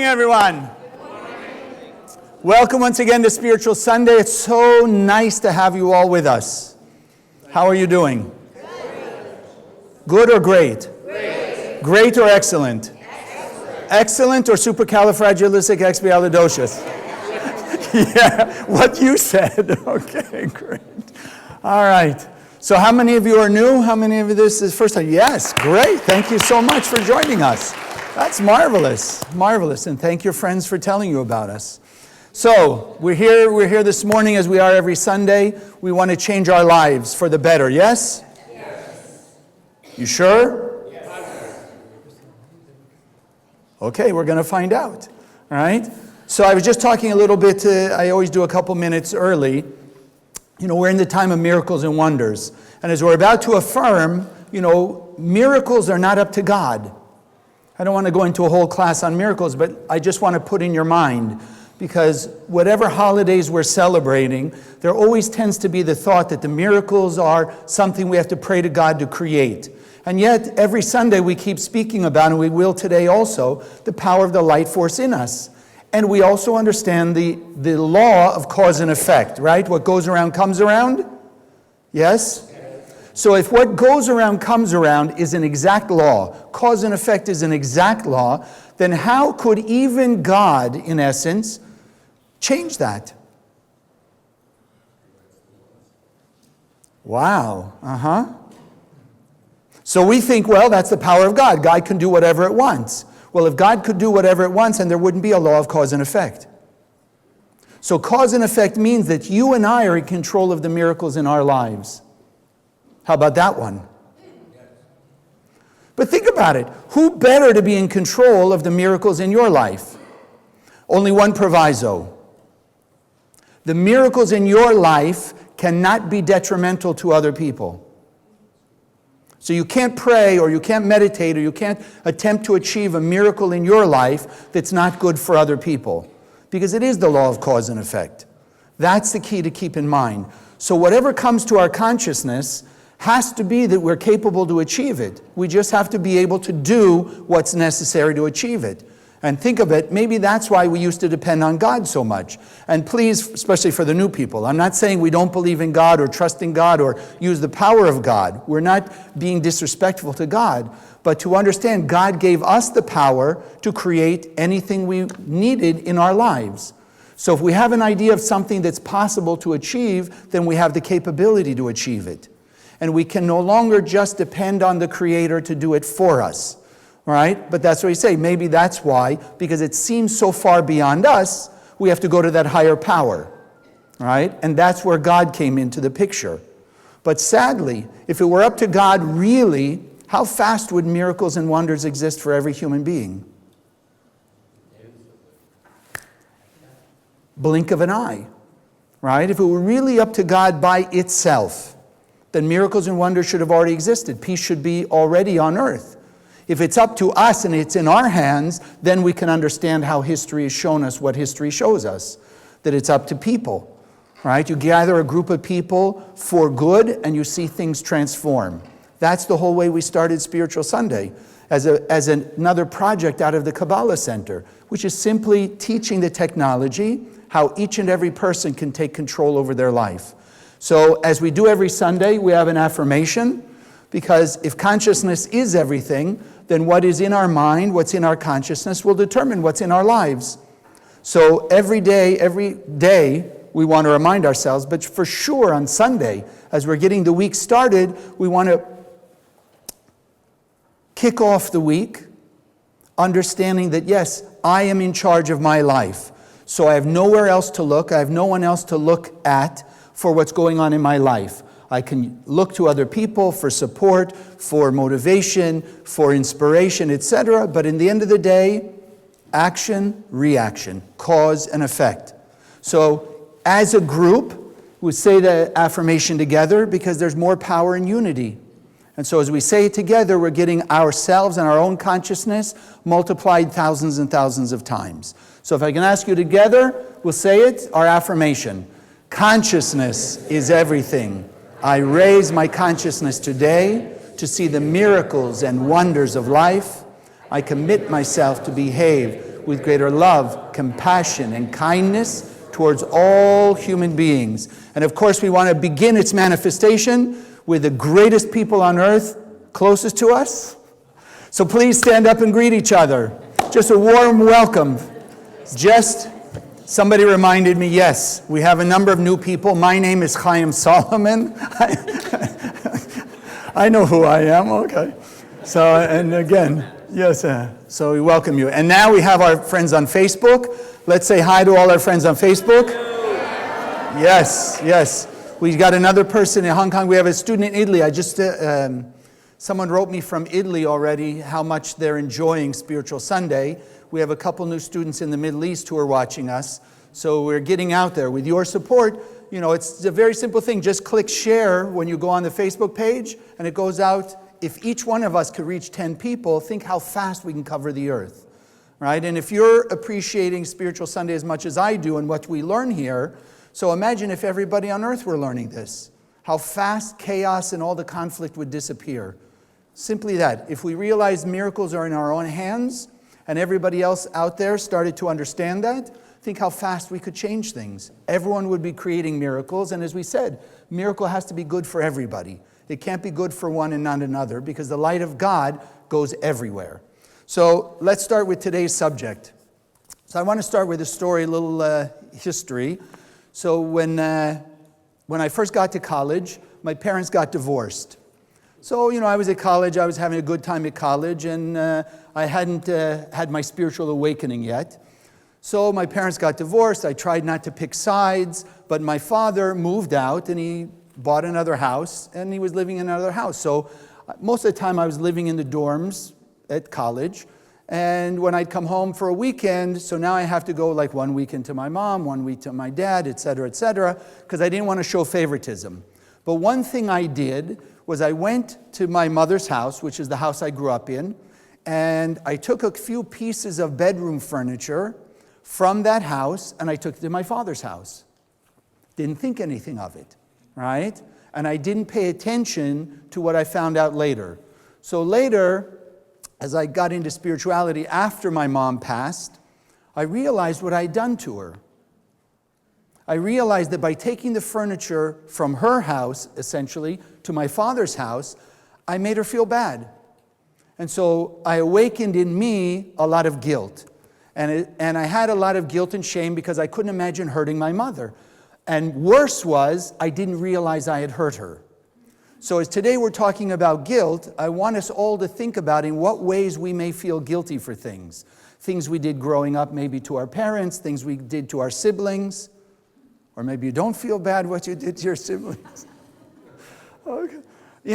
morning, everyone. Welcome once again to Spiritual Sunday. It's so nice to have you all with us. How are you doing? Good or great? Great or excellent? Excellent or supercalifragilisticexpialidocious? Yeah, what you said. Okay, great. All right. So how many of you are new? How many of you this is first time? Yes, great. Thank you so much for joining us. That's marvelous, marvelous. And thank your friends for telling you about us. So we're here this morning as we are every Sunday. We want to change our lives for the better, yes? Yes. You sure? Yes. Okay, we're going to find out. All right? So I was just talking a little bit, I always do a couple minutes early. You know, we're in the time of miracles and wonders. And as we're about to affirm, you know, miracles are not up to God. I don't want to go into a whole class on miracles, but I just want to put in your mind, because whatever holidays we're celebrating, there always tends to be the thought that the miracles are something we have to pray to God to create. And yet, every Sunday we keep speaking about, and we will today also, the power of the light force in us. And we also understand the law of cause and effect, right? What goes around comes around? Yes? So if what goes around comes around is an exact law, cause and effect is an exact law, then how could even God, in essence, change that? Wow. So we think, well, that's the power of God. God can do whatever it wants. Well, if God could do whatever it wants, then there wouldn't be a law of cause and effect. So cause and effect means that you and I are in control of the miracles in our lives. How about that one? But think about it. Who better to be in control of the miracles in your life? Only one proviso. The miracles in your life cannot be detrimental to other people. So you can't pray or you can't meditate or you can't attempt to achieve a miracle in your life that's not good for other people. Because it is the law of cause and effect. That's the key to keep in mind. So whatever comes to our consciousness has to be that we're capable to achieve it. We just have to be able to do what's necessary to achieve it. And think of it, maybe that's why we used to depend on God so much. And please, especially for the new people, I'm not saying we don't believe in God or trust in God or use the power of God. We're not being disrespectful to God. But to understand, God gave us the power to create anything we needed in our lives. So if we have an idea of something that's possible to achieve, then we have the capability to achieve it. And we can no longer just depend on the Creator to do it for us. Right? But that's what we say. Maybe that's why, because it seems so far beyond us, we have to go to that higher power. Right? And that's where God came into the picture. But sadly, if it were up to God really, how fast would miracles and wonders exist for every human being? Blink of an eye. Right? If it were really up to God by itself, then miracles and wonders should have already existed. Peace should be already on earth. If it's up to us and it's in our hands, then we can understand how history has shown us what history shows us. That it's up to people, right? You gather a group of people for good and you see things transform. That's the whole way we started Spiritual Sunday, as another project out of the Kabbalah Center, which is simply teaching the technology, how each and every person can take control over their life. So as we do every Sunday, we have an affirmation. Because if consciousness is everything, then what is in our mind, what's in our consciousness, will determine what's in our lives. So every day, we want to remind ourselves, but for sure on Sunday, as we're getting the week started, we want to kick off the week understanding that, yes, I am in charge of my life. So I have nowhere else to look. I have no one else to look at for what's going on in my life. I can look to other people for support, for motivation, for inspiration, etc. But in the end of the day, action, reaction, cause and effect. So as a group, we say the affirmation together because there's more power in unity. And so as we say it together, we're getting ourselves and our own consciousness multiplied thousands and thousands of times. So if I can ask you together, we'll say it, our affirmation. Consciousness is everything. I raise my consciousness today to see the miracles and wonders of life. I commit myself to behave with greater love, compassion, and kindness towards all human beings. And of course, we want to begin its manifestation with the greatest people on earth closest to us. So please stand up and greet each other. Just a warm welcome. Somebody reminded me, yes, we have a number of new people. My name is Chaim Solomon. I know who I am, okay. So, and again, yes, so we welcome you. And now we have our friends on Facebook. Let's say hi to all our friends on Facebook. Yes. We got another person in Hong Kong. We have a student in Italy. Someone wrote me from Italy already how much they're enjoying Spiritual Sunday. We have a couple new students in the Middle East who are watching us. So we're getting out there. With your support, it's a very simple thing. Just click share when you go on the Facebook page, and it goes out. If each one of us could reach 10 people, think how fast we can cover the earth, right? And if you're appreciating Spiritual Sunday as much as I do and what we learn here, so imagine if everybody on earth were learning this, how fast chaos and all the conflict would disappear. Simply that. If we realize miracles are in our own hands, and everybody else out there started to understand that, think how fast we could change things. Everyone would be creating miracles, and as we said, miracle has to be good for everybody. It can't be good for one and not another, because the light of God goes everywhere. So let's start with today's subject. So I want to start with a story, a little history. So when I first got to college, my parents got divorced. So, I was at college, I was having a good time at college, and I hadn't had my spiritual awakening yet. So my parents got divorced. I tried not to pick sides, but my father moved out, and he bought another house, and he was living in another house. So most of the time I was living in the dorms at college, and when I'd come home for a weekend, so now I have to go like 1 weekend to my mom, 1 week to my dad, et cetera, because I didn't want to show favoritism. But one thing I did was I went to my mother's house, which is the house I grew up in, and I took a few pieces of bedroom furniture from that house, and I took it to my father's house. Didn't think anything of it, right? And I didn't pay attention to what I found out later. So later, as I got into spirituality after my mom passed, I realized what I'd done to her. I realized that by taking the furniture from her house, essentially, to my father's house, I made her feel bad. And so I awakened in me a lot of guilt. And I had a lot of guilt and shame because I couldn't imagine hurting my mother. And worse was, I didn't realize I had hurt her. So as today we're talking about guilt, I want us all to think about in what ways we may feel guilty for things. Things we did growing up maybe to our parents, things we did to our siblings. Or maybe you don't feel bad what you did to your siblings. Okay.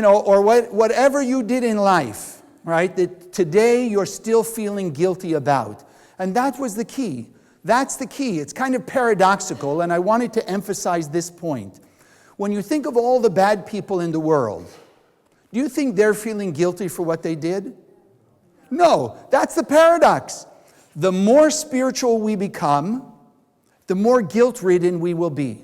Or whatever you did in life, right, that today you're still feeling guilty about. And that was the key. That's the key. It's kind of paradoxical, and I wanted to emphasize this point. When you think of all the bad people in the world, do you think they're feeling guilty for what they did? No, that's the paradox. The more spiritual we become, the more guilt-ridden we will be.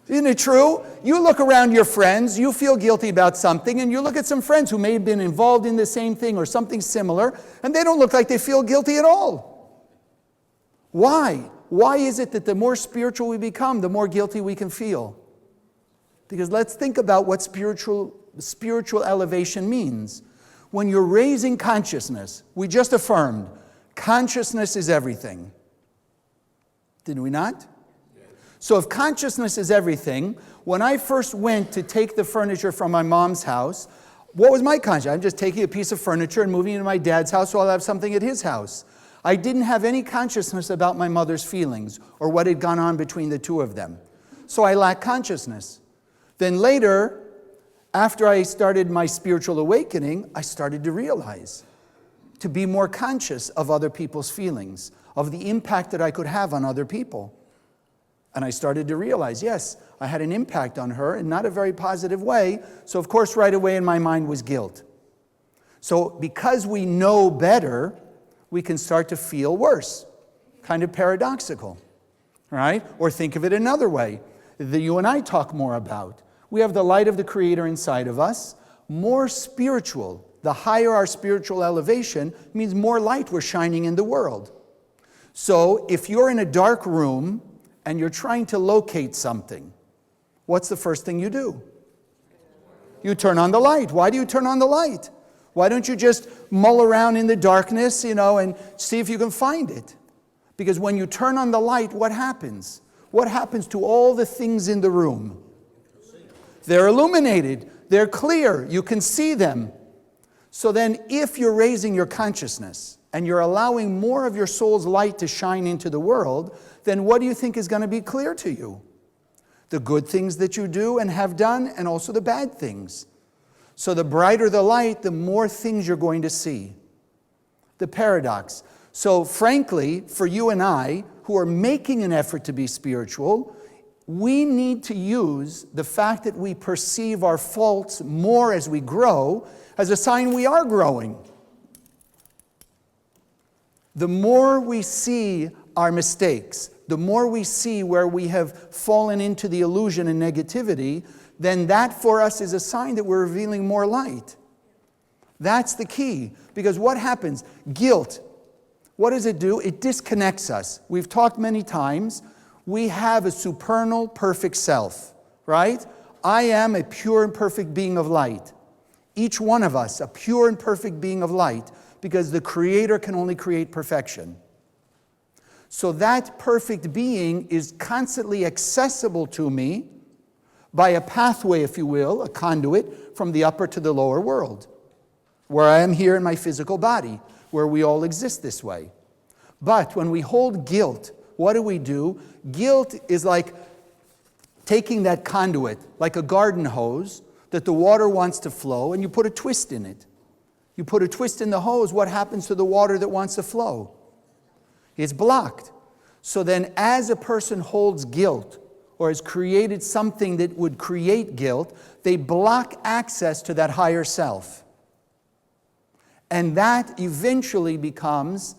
Isn't it true? You look around your friends, you feel guilty about something, and you look at some friends who may have been involved in the same thing or something similar, and they don't look like they feel guilty at all. Why? Why is it that the more spiritual we become, the more guilty we can feel? Because let's think about what spiritual elevation means. When you're raising consciousness, we just affirmed, consciousness is everything. Did we not? So if consciousness is everything, when I first went to take the furniture from my mom's house, what was my consciousness? I'm just taking a piece of furniture and moving it to my dad's house so I'll have something at his house. I didn't have any consciousness about my mother's feelings or what had gone on between the two of them. So I lacked consciousness. Then later, after I started my spiritual awakening, I started to realize, to be more conscious of other people's feelings, of the impact that I could have on other people. And I started to realize, yes, I had an impact on her in not a very positive way. So of course, right away in my mind was guilt. So because we know better, we can start to feel worse. Kind of paradoxical, right? Or think of it another way that you and I talk more about. We have the light of the Creator inside of us. More spiritual The higher our spiritual elevation means more light we're shining in the world. So if you're in a dark room and you're trying to locate something, what's the first thing you do? You turn on the light. Why do you turn on the light? Why don't you just mull around in the darkness, and see if you can find it? Because when you turn on the light, what happens? What happens to all the things in the room? They're illuminated. They're clear. You can see them. So then if you're raising your consciousness and you're allowing more of your soul's light to shine into the world, then what do you think is going to be clear to you? The good things that you do and have done, and also the bad things. So the brighter the light, the more things you're going to see. The paradox. So frankly, for you and I, who are making an effort to be spiritual, we need to use the fact that we perceive our faults more as we grow as a sign we are growing. The more we see our mistakes, the more we see where we have fallen into the illusion and negativity, then that for us is a sign that we're revealing more light. That's the key. Because what happens? Guilt. What does it do? It disconnects us. We've talked many times. We have a supernal, perfect self, right? I am a pure and perfect being of light. Each one of us, a pure and perfect being of light, because the Creator can only create perfection. So that perfect being is constantly accessible to me by a pathway, if you will, a conduit from the upper to the lower world, where I am here in my physical body, where we all exist this way. But when we hold guilt, what do? Guilt is like taking that conduit, like a garden hose, that the water wants to flow, and you put a twist in it. You put a twist in the hose, what happens to the water that wants to flow? It's blocked. So then as a person holds guilt, or has created something that would create guilt, they block access to that higher self. And that eventually becomes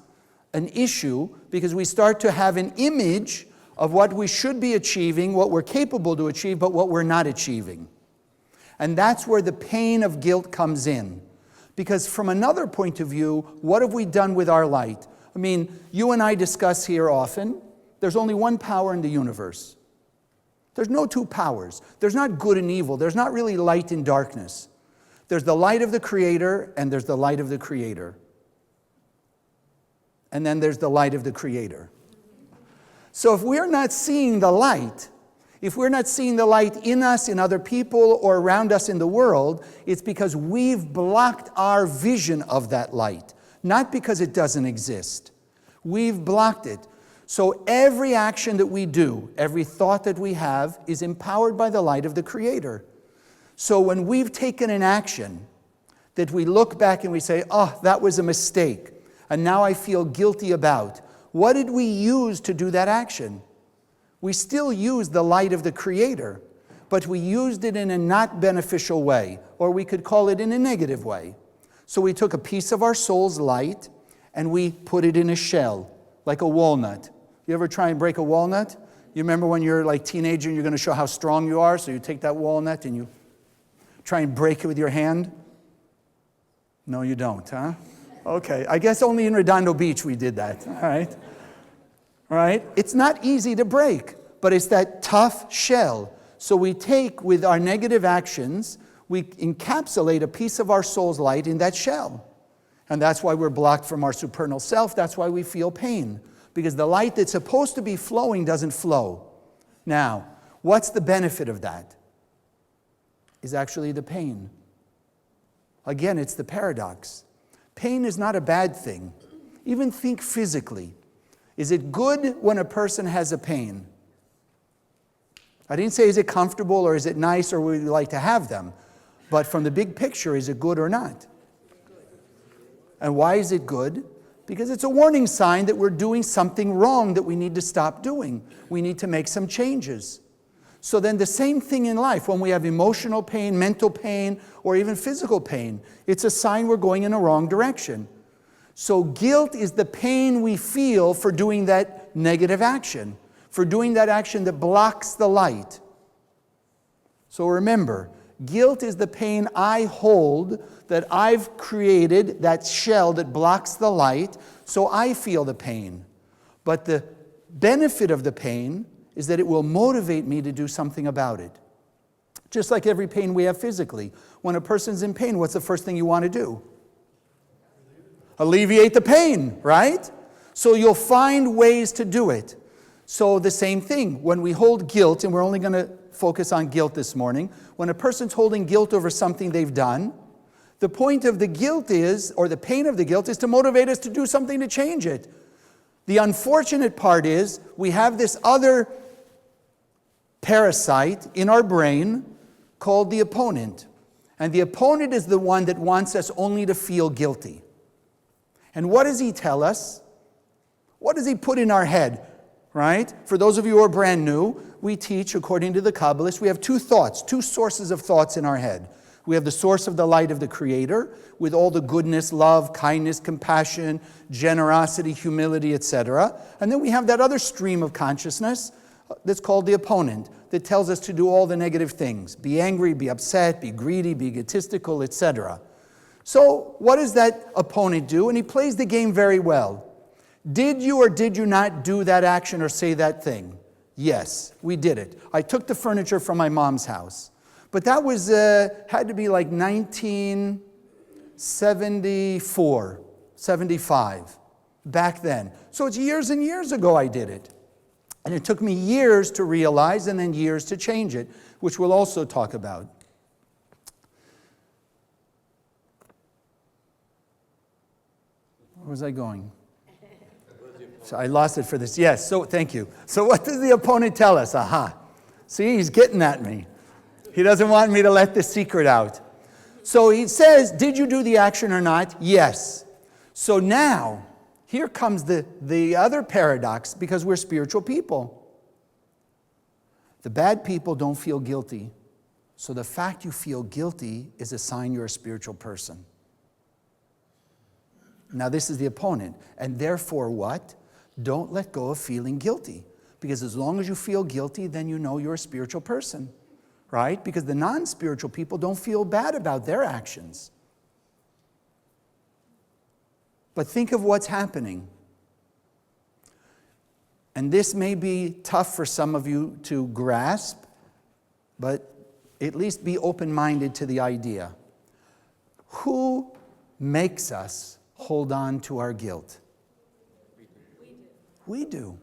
an issue because we start to have an image of what we should be achieving, what we're capable to achieve, but what we're not achieving. And that's where the pain of guilt comes in. Because from another point of view, what have we done with our light? I mean, you and I discuss here often, there's only one power in the universe. There's no two powers. There's not good and evil. There's not really light and darkness. There's the light of the Creator, and there's the light of the Creator. And then there's the light of the Creator. So if we're not seeing the light, if we're not seeing the light in us, in other people, or around us in the world, it's because we've blocked our vision of that light. Not because it doesn't exist. We've blocked it. So every action that we do, every thought that we have, is empowered by the light of the Creator. So when we've taken an action that we look back and we say, oh, that was a mistake, and now I feel guilty about, what did we use to do that action? We still used the light of the Creator, but we used it in a not beneficial way, or we could call it in a negative way. So we took a piece of our soul's light and we put it in a shell, like a walnut. You ever try and break a walnut? You remember when you're like teenager and you're going to show how strong you are, so you take that walnut and you try and break it with your hand? No, you don't, huh? Okay, I guess only in Redondo Beach we did that, all right? All right? It's not easy to break, but it's that tough shell. So we take, with our negative actions, we encapsulate a piece of our soul's light in that shell. And that's why we're blocked from our supernal self. That's why we feel pain. Because the light that's supposed to be flowing doesn't flow. Now, what's the benefit of that? Is actually the pain. Again, it's the paradox. Pain is not a bad thing. Even think physically. Is it good when a person has a pain? I didn't say is it comfortable or is it nice or would you like to have them? But from the big picture, is it good or not? And why is it good? Because it's a warning sign that we're doing something wrong that we need to stop doing. We need to make some changes. So then the same thing in life, when we have emotional pain, mental pain, or even physical pain, it's a sign we're going in a wrong direction. So guilt is the pain we feel for doing that negative action, for doing that action that blocks the light. So remember, Guilt is the pain I hold that I've created, that shell that blocks the light, so I feel the pain. But the benefit of the pain is that it will motivate me to do something about it. Just like every pain we have physically. When a person's in pain, what's the first thing you want to do? Alleviate the pain, right? So you'll find ways to do it. So the same thing, when we hold guilt, and we're only going to focus on guilt this morning, when a person's holding guilt over something they've done, the point of the guilt is, or the pain of the guilt is to motivate us to do something to change it. The unfortunate part is, we have this other parasite in our brain called the opponent. And the opponent is the one that wants us only to feel guilty. And what does he tell us? What does he put in our head? Right? For those of you who are brand new, we teach, according to the Kabbalists, we have two sources of thoughts in our head. We have the source of the light of the Creator, with all the goodness, love, kindness, compassion, generosity, humility, etc. And then we have that other stream of consciousness that's called the opponent, that tells us to do all the negative things. Be angry, be upset, be greedy, be egotistical, etc. So what does that opponent do? And he plays the game very well. Did you or did you not do that action or say that thing? Yes, we did it. I took the furniture from my mom's house. But that was, had to be like 1974, 75, back then. So it's years and years ago I did it. And it took me years to realize and then years to change it, which we'll also talk about. Where was I going? So I lost it for this. Yes, so thank you. So what does the opponent tell us? Aha. See, he's getting at me. He doesn't want me to let the secret out. So he says, did you do the action or not? Yes. So now, here comes the other paradox, because we're spiritual people. The bad people don't feel guilty. So the fact you feel guilty is a sign you're a spiritual person. Now this is the opponent. And therefore what? Don't let go of feeling guilty. Because as long as you feel guilty, then you know you're a spiritual person. Right? Because the non-spiritual people don't feel bad about their actions. But think of what's happening. And this may be tough for some of you to grasp, but at least be open-minded to the idea. Who makes us hold on to our guilt? We do.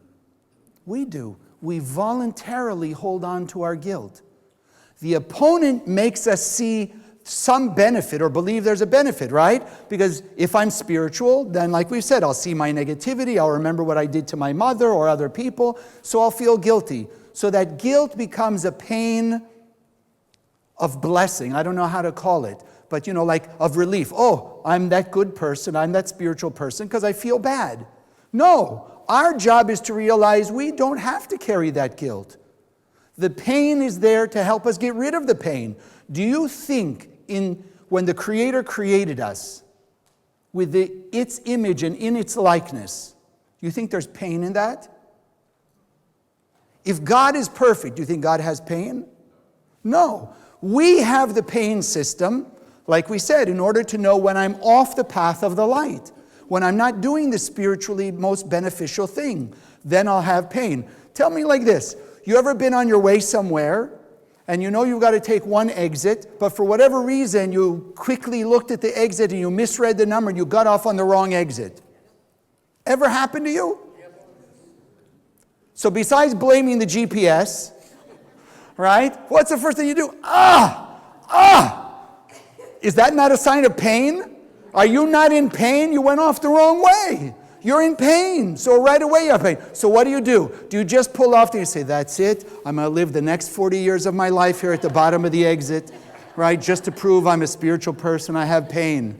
We do. We voluntarily hold on to our guilt. The opponent makes us see some benefit or believe there's a benefit, right? Because if I'm spiritual, then like we said, I'll see my negativity, I'll remember what I did to my mother or other people, so I'll feel guilty. So that guilt becomes a pain of blessing. I don't know how to call it, but like of relief. Oh, I'm that good person, I'm that spiritual person because I feel bad. No, our job is to realize we don't have to carry that guilt. The pain is there to help us get rid of the pain. Do you think when the Creator created us with its image and in its likeness, do you think there's pain in that? If God is perfect, do you think God has pain? No. We have the pain system, like we said, in order to know when I'm off the path of the light, when I'm not doing the spiritually most beneficial thing, then I'll have pain. Tell me like this. You ever been on your way somewhere and you know you've got to take one exit, but for whatever reason you quickly looked at the exit and you misread the number and you got off on the wrong exit? Ever happened to you? So besides blaming the GPS, right? What's the first thing you do? Is that not a sign of pain? Are you not in pain? You went off the wrong way. You're in pain. So right away you're in pain. So what do? Do you just pull off and you say, that's it? I'm going to live the next 40 years of my life here at the bottom of the exit, right? Just to prove I'm a spiritual person, I have pain.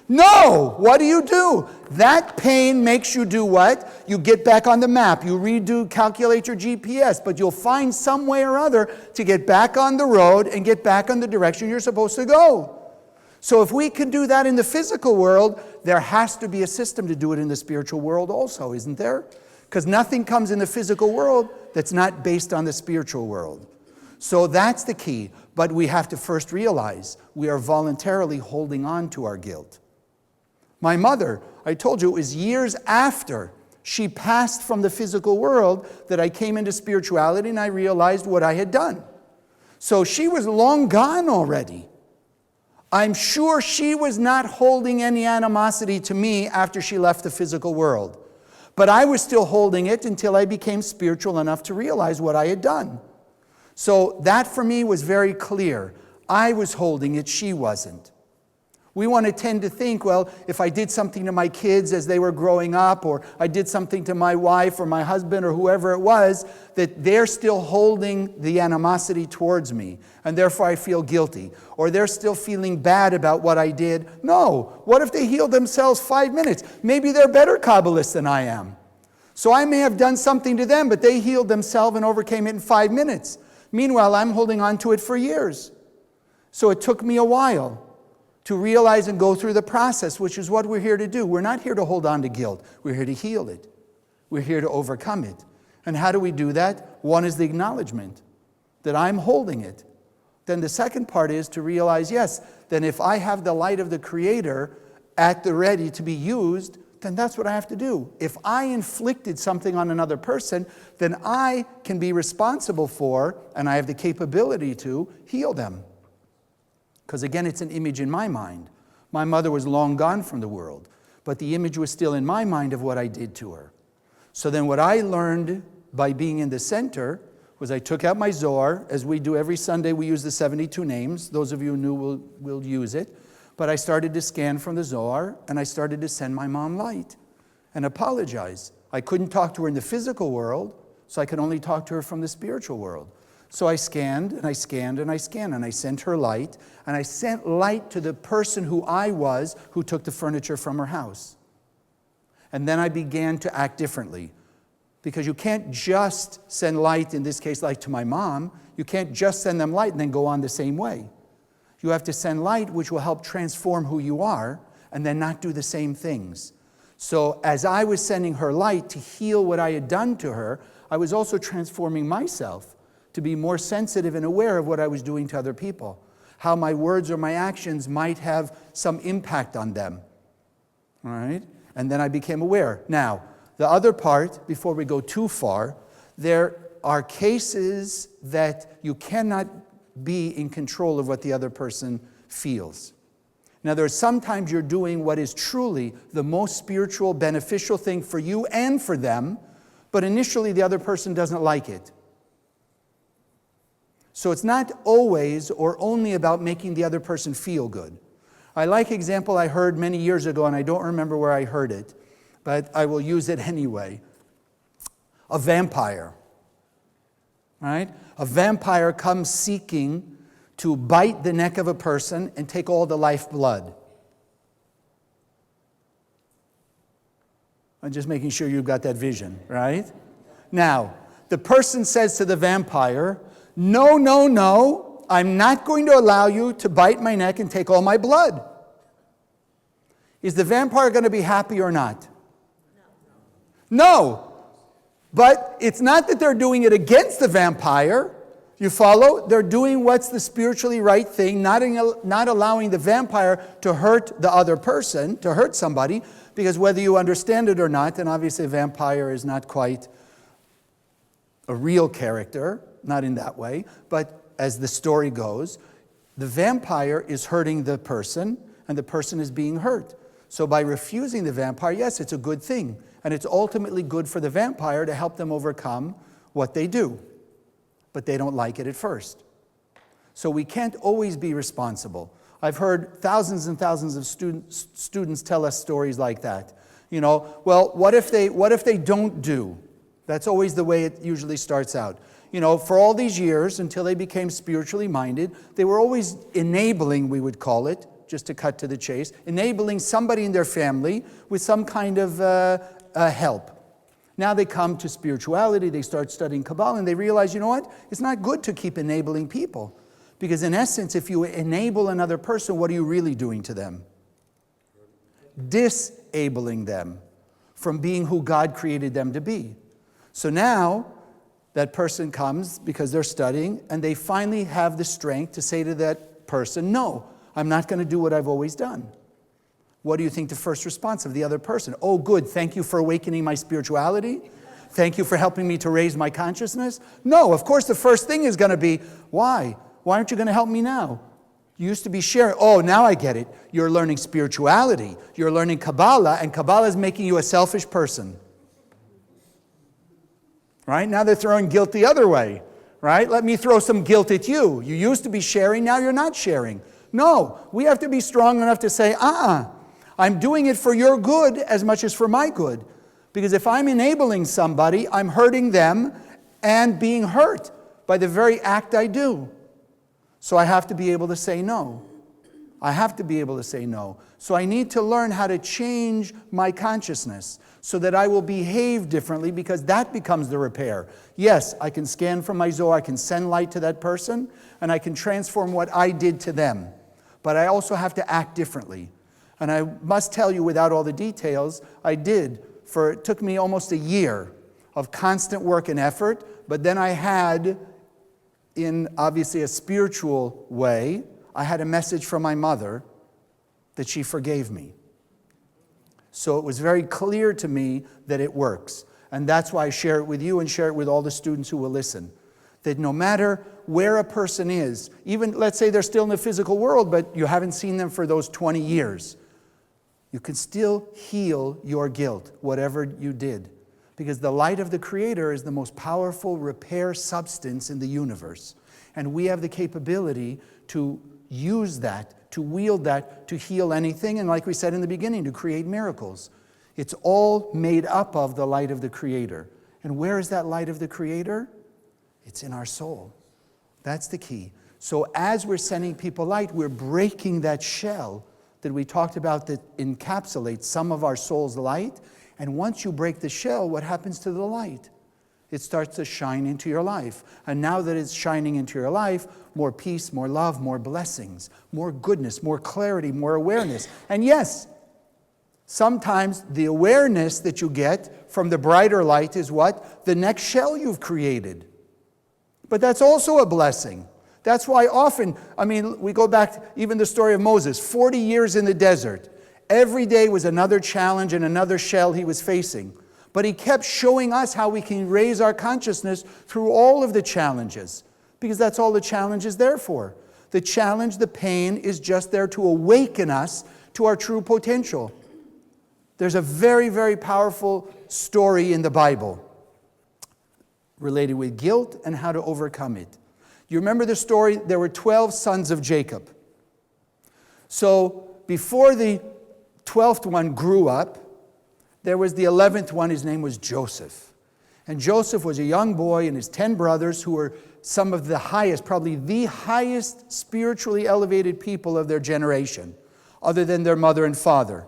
No! What do? That pain makes you do what? You get back on the map. You calculate your GPS, but you'll find some way or other to get back on the road and get back on the direction you're supposed to go. So if we can do that in the physical world, there has to be a system to do it in the spiritual world also, isn't there? Because nothing comes in the physical world that's not based on the spiritual world. So that's the key. But we have to first realize we are voluntarily holding on to our guilt. My mother, I told you, it was years after she passed from the physical world that I came into spirituality and I realized what I had done. So she was long gone already. I'm sure she was not holding any animosity to me after she left the physical world. But I was still holding it until I became spiritual enough to realize what I had done. So that for me was very clear. I was holding it, she wasn't. We want to tend to think, well, if I did something to my kids as they were growing up, or I did something to my wife or my husband or whoever it was, that they're still holding the animosity towards me, and therefore I feel guilty. Or they're still feeling bad about what I did. No. What if they healed themselves 5 minutes? Maybe they're better Kabbalists than I am. So I may have done something to them, but they healed themselves and overcame it in 5 minutes. Meanwhile, I'm holding on to it for years. So it took me a while to realize and go through the process, which is what we're here to do. We're not here to hold on to guilt. We're here to heal it. We're here to overcome it. And how do we do that? One is the acknowledgement that I'm holding it. Then the second part is to realize, yes, then if I have the light of the Creator at the ready to be used, then that's what I have to do. If I inflicted something on another person, then I can be responsible for, and I have the capability to, heal them. Because again, it's an image in my mind. My mother was long gone from the world, but the image was still in my mind of what I did to her. So then what I learned by being in the center was I took out my Zohar, as we do every Sunday. We use the 72 names. Those of you who knew will use it. But I started to scan from the Zohar, and I started to send my mom light and apologize. I couldn't talk to her in the physical world, so I could only talk to her from the spiritual world. So I scanned, and I scanned, and I scanned, and I sent her light, and I sent light to the person who I was, who took the furniture from her house. And then I began to act differently. Because you can't just send light, in this case, light to my mom. You can't just send them light and then go on the same way. You have to send light which will help transform who you are, and then not do the same things. So as I was sending her light to heal what I had done to her, I was also transforming myself to be more sensitive and aware of what I was doing to other people, how my words or my actions might have some impact on them. All right? And then I became aware. Now, the other part, before we go too far, there are cases that you cannot be in control of what the other person feels. Now, there are sometimes you're doing what is truly the most spiritual, beneficial thing for you and for them, but initially the other person doesn't like it. So it's not always or only about making the other person feel good. I like an example I heard many years ago, and I don't remember where I heard it, but I will use it anyway. A vampire. Right? A vampire comes seeking to bite the neck of a person and take all the lifeblood. I'm just making sure you've got that vision, right? Now, the person says to the vampire, "No, no, no, I'm not going to allow you to bite my neck and take all my blood." Is the vampire going to be happy or not? No. But it's not that they're doing it against the vampire. You follow? They're doing what's the spiritually right thing, not allowing the vampire to hurt the other person, to hurt somebody, because whether you understand it or not, and obviously a vampire is not quite a real character, not in that way, but as the story goes, the vampire is hurting the person, and the person is being hurt. So by refusing the vampire, yes, it's a good thing. And it's ultimately good for the vampire to help them overcome what they do. But they don't like it at first. So we can't always be responsible. I've heard thousands and thousands of students tell us stories like that. You know, well, what if they don't do? That's always the way it usually starts out. You know, for all these years, until they became spiritually minded, they were always enabling, we would call it, just to cut to the chase, enabling somebody in their family with some kind of help. Now they come to spirituality, they start studying Kabbalah, and they realize, you know what? It's not good to keep enabling people. Because in essence, if you enable another person, what are you really doing to them? Disabling them from being who God created them to be. So now, that person comes because they're studying, and they finally have the strength to say to that person, no, I'm not going to do what I've always done. What do you think the first response of the other person? Oh, good, thank you for awakening my spirituality. Thank you for helping me to raise my consciousness. No, of course the first thing is going to be, why? Why aren't you going to help me now? You used to be sharing. Oh, now I get it. You're learning spirituality. You're learning Kabbalah, and Kabbalah is making you a selfish person. Right? Now they're throwing guilt the other way. Right? Let me throw some guilt at you. You used to be sharing, now you're not sharing. No, we have to be strong enough to say, I'm doing it for your good as much as for my good. Because if I'm enabling somebody, I'm hurting them and being hurt by the very act I do. So I have to be able to say no. I have to be able to say no. So I need to learn how to change my consciousness so that I will behave differently, because that becomes the repair. Yes, I can scan from my Zohar, I can send light to that person, and I can transform what I did to them. But I also have to act differently. And I must tell you, without all the details, it took me almost a year of constant work and effort, but then I had, in obviously a spiritual way, I had a message from my mother that she forgave me. So it was very clear to me that it works. And that's why I share it with you and share it with all the students who will listen. That no matter where a person is, even let's say they're still in the physical world, but you haven't seen them for those 20 years, you can still heal your guilt, whatever you did. Because the light of the Creator is the most powerful repair substance in the universe. And we have the capability to use that, to wield that, to heal anything, and like we said in the beginning, to create miracles. It's all made up of the light of the Creator. And where is that light of the Creator? It's in our soul. That's the key. So as we're sending people light, we're breaking that shell that we talked about that encapsulates some of our soul's light. And once you break the shell, what happens to the light? It starts to shine into your life. And now that it's shining into your life, more peace, more love, more blessings, more goodness, more clarity, more awareness. And yes, sometimes the awareness that you get from the brighter light is what? The next shell you've created. But that's also a blessing. That's why often, we go back to even the story of Moses, 40 years in the desert. Every day was another challenge and another shell he was facing. But he kept showing us how we can raise our consciousness through all of the challenges. Because that's all the challenge is there for. The challenge, the pain, is just there to awaken us to our true potential. There's a very, very powerful story in the Bible related with guilt and how to overcome it. You remember the story? There were 12 sons of Jacob. So before the 12th one grew up, there was the 11th one. His name was Joseph. And Joseph was a young boy and his 10 brothers who were some of the highest, probably the highest spiritually elevated people of their generation, other than their mother and father.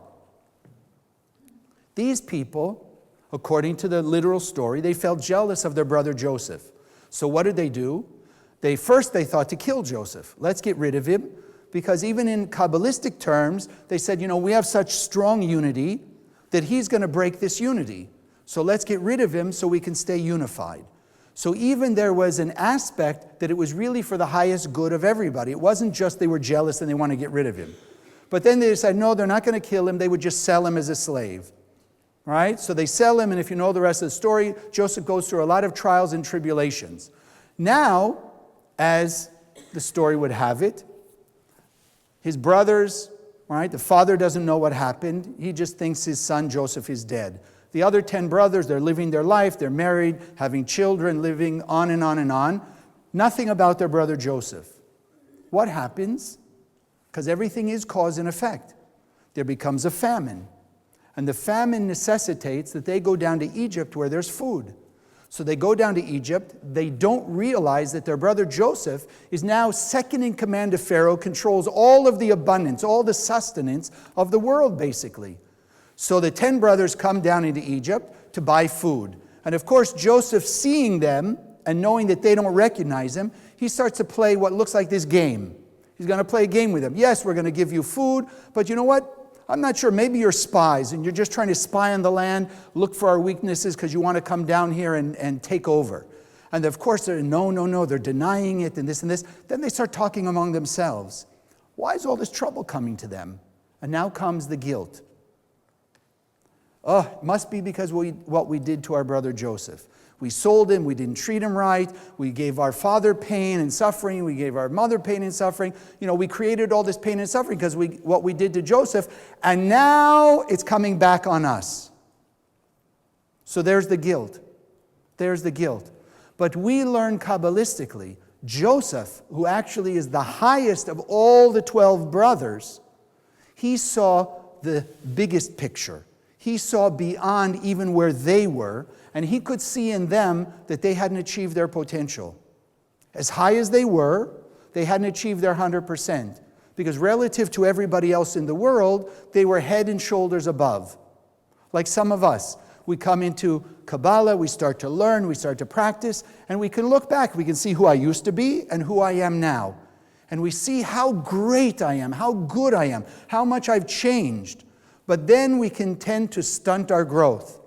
These people, according to the literal story, they felt jealous of their brother Joseph. So what did they do? They thought to kill Joseph. Let's get rid of him. Because even in Kabbalistic terms, they said, we have such strong unity that he's going to break this unity. So let's get rid of him so we can stay unified. So even there was an aspect that it was really for the highest good of everybody. It wasn't just they were jealous and they want to get rid of him. But then they decided, no, they're not going to kill him. They would just sell him as a slave. Right? So they sell him, and if you know the rest of the story, Joseph goes through a lot of trials and tribulations. Now, as the story would have it, his brothers, right, the father doesn't know what happened. He just thinks his son Joseph is dead. The other 10 brothers, they're living their life, they're married, having children, living on and on and on. Nothing about their brother Joseph. What happens? Because everything is cause and effect. There becomes a famine. And the famine necessitates that they go down to Egypt where there's food. So they go down to Egypt. They don't realize that their brother Joseph is now second in command to Pharaoh, controls all of the abundance, all the sustenance of the world, basically. So the 10 brothers come down into Egypt to buy food. And of course, Joseph, seeing them and knowing that they don't recognize him, he starts to play what looks like this game. He's going to play a game with them. Yes, we're going to give you food, but you know what? I'm not sure, maybe you're spies and you're just trying to spy on the land, look for our weaknesses because you want to come down here and take over. And of course, they're no, they're denying it and this and this. Then they start talking among themselves. Why is all this trouble coming to them? And now comes the guilt. Oh, it must be because what we did to our brother Joseph. We sold him, we didn't treat him right, we gave our father pain and suffering, we gave our mother pain and suffering. We created all this pain and suffering because what we did to Joseph, and now it's coming back on us. So there's the guilt. There's the guilt. But we learn Kabbalistically, Joseph, who actually is the highest of all the 12 brothers, he saw the biggest picture. He saw beyond even where they were, and he could see in them that they hadn't achieved their potential. As high as they were, they hadn't achieved their 100%. Because relative to everybody else in the world, they were head and shoulders above. Like some of us. We come into Kabbalah, we start to learn, we start to practice, and we can look back. We can see who I used to be and who I am now. And we see how great I am, how good I am, how much I've changed. But then we can tend to stunt our growth.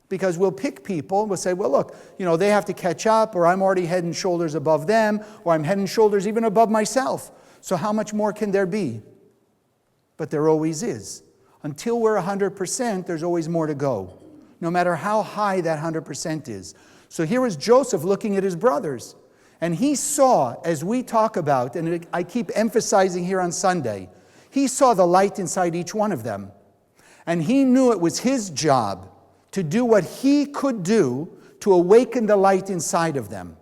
Because we'll pick people and we'll say, well, look, they have to catch up, or I'm already head and shoulders above them, or I'm head and shoulders even above myself. So how much more can there be? But there always is. Until we're 100%, there's always more to go. No matter how high that 100% is. So here is Joseph looking at his brothers. And he saw, as we talk about, and I keep emphasizing here on Sunday, he saw the light inside each one of them. And he knew it was his job to do what he could do to awaken the light inside of them.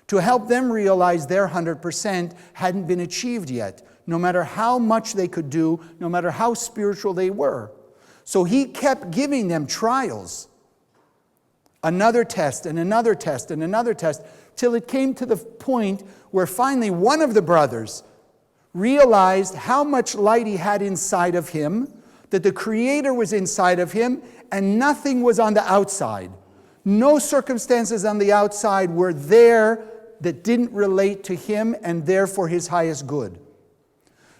To help them realize their 100% hadn't been achieved yet, no matter how much they could do, no matter how spiritual they were. So he kept giving them trials. Another test and another test and another test, till it came to the point where finally one of the brothers realized how much light he had inside of him, that the Creator was inside of him, and nothing was on the outside. No circumstances on the outside were there that didn't relate to him and therefore his highest good.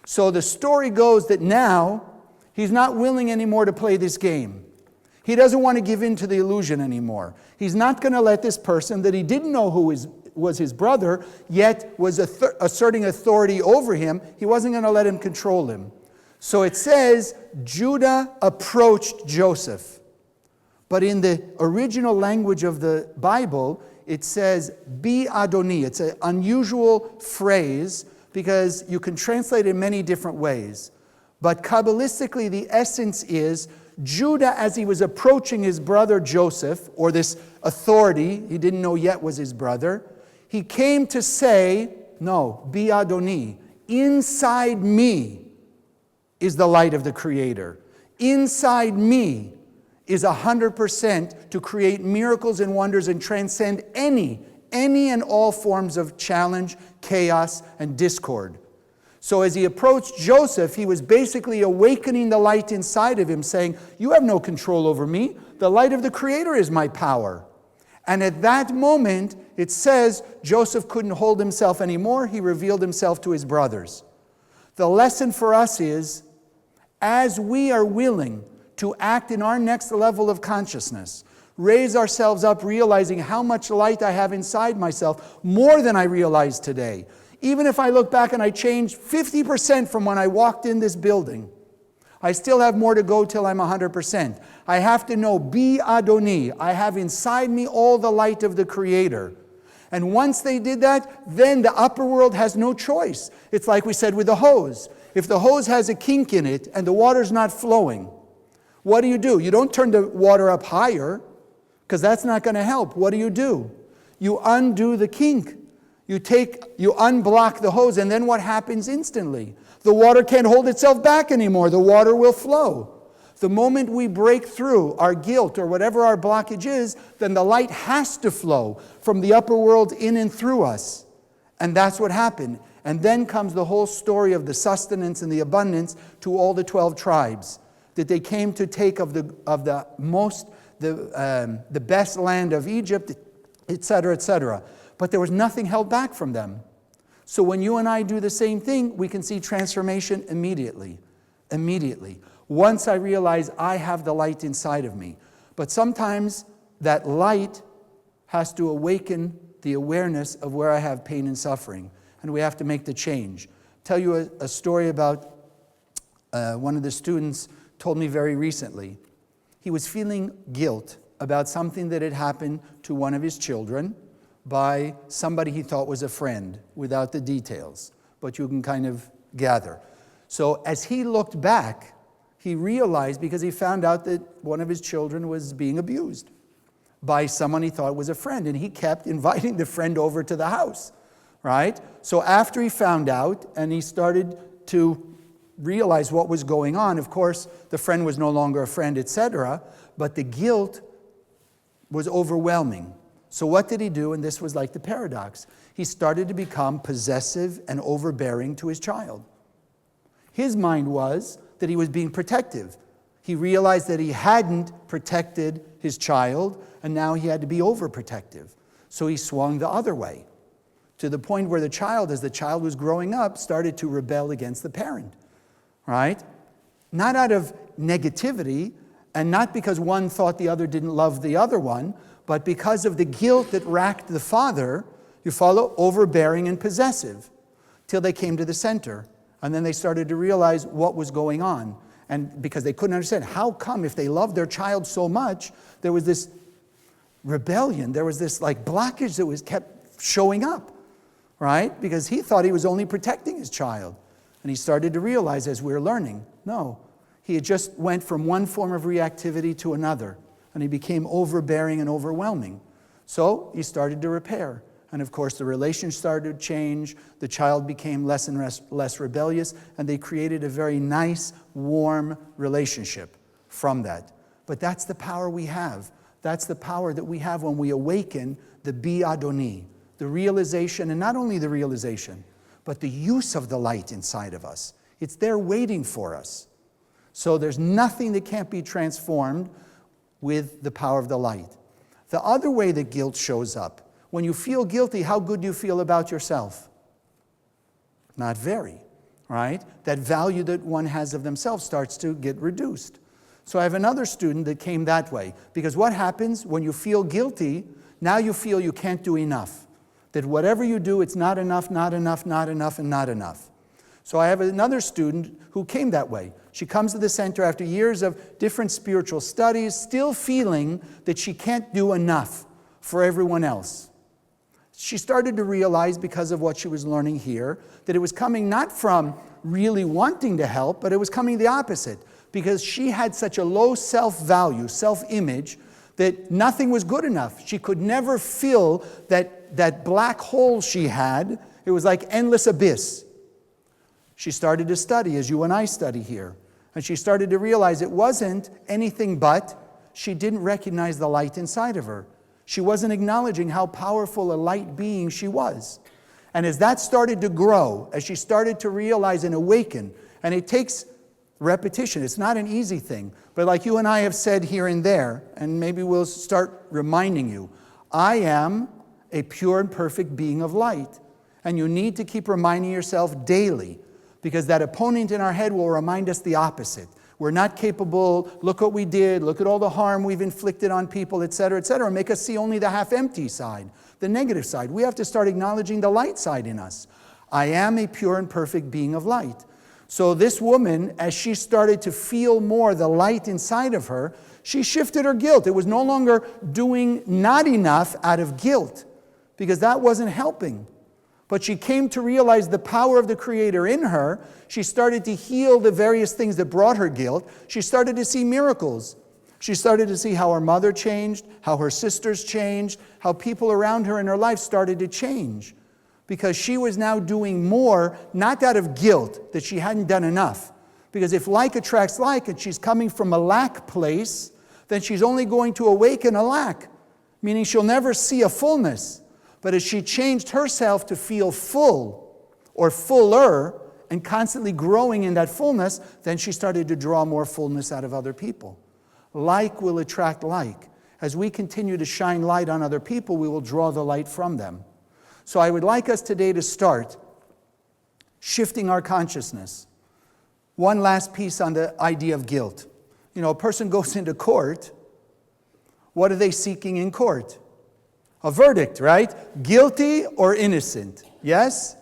So the story goes that now he's not willing anymore to play this game. He doesn't want to give in to the illusion anymore. He's not going to let this person that he didn't know who was his brother, yet was asserting authority over him, he wasn't going to let him control him. So it says, Judah approached Joseph. But in the original language of the Bible, it says, Bi Adoni. It's an unusual phrase because you can translate it in many different ways. But Kabbalistically, the essence is Judah, as he was approaching his brother Joseph, or this authority he didn't know yet was his brother, he came to say, no, Bi Adoni, inside me is the light of the Creator. Inside me is 100% to create miracles and wonders and transcend any and all forms of challenge, chaos, and discord. So as he approached Joseph, he was basically awakening the light inside of him, saying, you have no control over me. The light of the Creator is my power. And at that moment, it says, Joseph couldn't hold himself anymore. He revealed himself to his brothers. The lesson for us is, as we are willing to act in our next level of consciousness, raise ourselves up realizing how much light I have inside myself, more than I realize today. Even if I look back and I changed 50% from when I walked in this building, I still have more to go till I'm 100%. I have to know, Bi Adoni, I have inside me all the light of the Creator. And once they did that, then the upper world has no choice. It's like we said with the hose. If the hose has a kink in it and the water's not flowing, what do? You don't turn the water up higher, because that's not going to help. What do? You undo the kink. You unblock the hose, and then what happens instantly? The water can't hold itself back anymore. The water will flow. The moment we break through our guilt or whatever our blockage is, then the light has to flow from the upper world in and through us. And that's what happened. And then comes the whole story of the sustenance and the abundance to all the 12 tribes, that they came to take of the best land of Egypt, etc., etc. But there was nothing held back from them. So when you and I do the same thing, we can see transformation immediately. Immediately. Once I realize I have the light inside of me. But sometimes that light has to awaken the awareness of where I have pain and suffering. And we have to make the change. Tell you a story about one of the students told me very recently. He was feeling guilt about something that had happened to one of his children by somebody he thought was a friend, without the details, but you can kind of gather. So as he looked back, he realized, because he found out that one of his children was being abused by someone he thought was a friend, and he kept inviting the friend over to the house, right? So after he found out and he started to realize what was going on, of course, the friend was no longer a friend, etc., but the guilt was overwhelming. So what did he do? And this was like the paradox. He started to become possessive and overbearing to his child. His mind was that he was being protective. He realized that he hadn't protected his child, and now he had to be overprotective. So he swung the other way, to the point where the child, as the child was growing up, started to rebel against the parent, right? Not out of negativity, and not because one thought the other didn't love the other one, but because of the guilt that racked the father. You follow? Overbearing and possessive, till they came to the center. And then they started to realize what was going on. And because they couldn't understand, how come if they loved their child so much, there was this rebellion, there was this like blockage that was kept showing up, right? Because he thought he was only protecting his child. And he started to realize, as we were learning, no, he had just went from one form of reactivity to another. And he became overbearing and overwhelming. So he started to repair. And of course, the relationship started to change. The child became less and less rebellious. And they created a very nice, warm relationship from that. But that's the power we have. That's the power that we have when we awaken the Bi Adoni, the realization, and not only the realization, but the use of the light inside of us. It's there waiting for us. So there's nothing that can't be transformed with the power of the light. The other way that guilt shows up, when you feel guilty, how good do you feel about yourself? Not very, right? That value that one has of themselves starts to get reduced. So I have another student that came that way. Because what happens when you feel guilty, now you feel you can't do enough. That whatever you do, it's not enough, not enough, not enough, and not enough. So I have another student who came that way. She comes to the center after years of different spiritual studies, still feeling that she can't do enough for everyone else. She started to realize, because of what she was learning here, that it was coming not from really wanting to help, but it was coming the opposite. Because she had such a low self-value, self-image, that nothing was good enough. She could never fill that black hole she had. It was like endless abyss. She started to study, as you and I study here. And she started to realize it wasn't anything but she didn't recognize the light inside of her. She wasn't acknowledging how powerful a light being she was. And as that started to grow, as she started to realize and awaken, and it takes repetition, it's not an easy thing, but like you and I have said here and there, and maybe we'll start reminding you, I am a pure and perfect being of light. And you need to keep reminding yourself daily, because that opponent in our head will remind us the opposite. We're not capable, look what we did, look at all the harm we've inflicted on people, etc., make us see only the half-empty side, the negative side. We have to start acknowledging the light side in us. I am a pure and perfect being of light. So this woman, as she started to feel more the light inside of her, she shifted her guilt. It was no longer doing not enough out of guilt, because that wasn't helping. But she came to realize the power of the Creator in her. She started to heal the various things that brought her guilt. She started to see miracles. She started to see how her mother changed, how her sisters changed, how people around her in her life started to change. Because she was now doing more, not out of guilt, that she hadn't done enough. Because if like attracts like, and she's coming from a lack place, then she's only going to awaken a lack, meaning she'll never see a fullness. But as she changed herself to feel full or fuller and constantly growing in that fullness, then she started to draw more fullness out of other people. Like will attract like. As we continue to shine light on other people, we will draw the light from them. So I would like us today to start shifting our consciousness. One last piece on the idea of guilt. You know, a person goes into court. What are they seeking in court? A verdict, right? Guilty or innocent. Yes?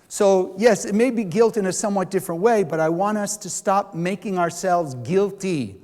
So, yes, it may be guilt in a somewhat different way, but I want us to stop making ourselves guilty.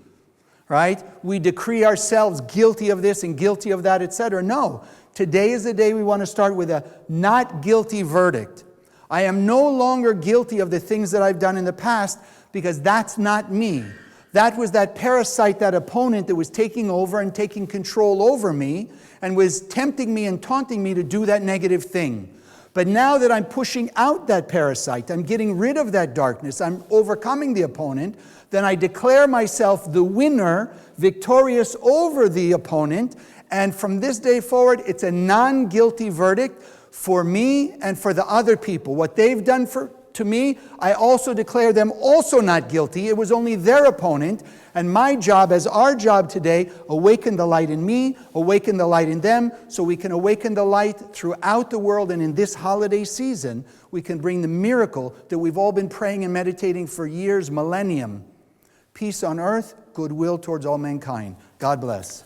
Right? We decree ourselves guilty of this and guilty of that, etc. No. Today is the day we want to start with a not guilty verdict. I am no longer guilty of the things that I've done in the past because that's not me. That was that parasite, that opponent that was taking over and taking control over me and was tempting me and taunting me to do that negative thing. But now that I'm pushing out that parasite, I'm getting rid of that darkness, I'm overcoming the opponent, then I declare myself the winner, victorious over the opponent, and from this day forward, it's a non-guilty verdict for me and for the other people. What they've done to me, I also declare them also not guilty. It was only their opponent, and my job, as our job today, awaken the light in me, awaken the light in them, so we can awaken the light throughout the world, and in this holiday season, we can bring the miracle that we've all been praying and meditating for years, millennium. Peace on earth, goodwill towards all mankind. God bless.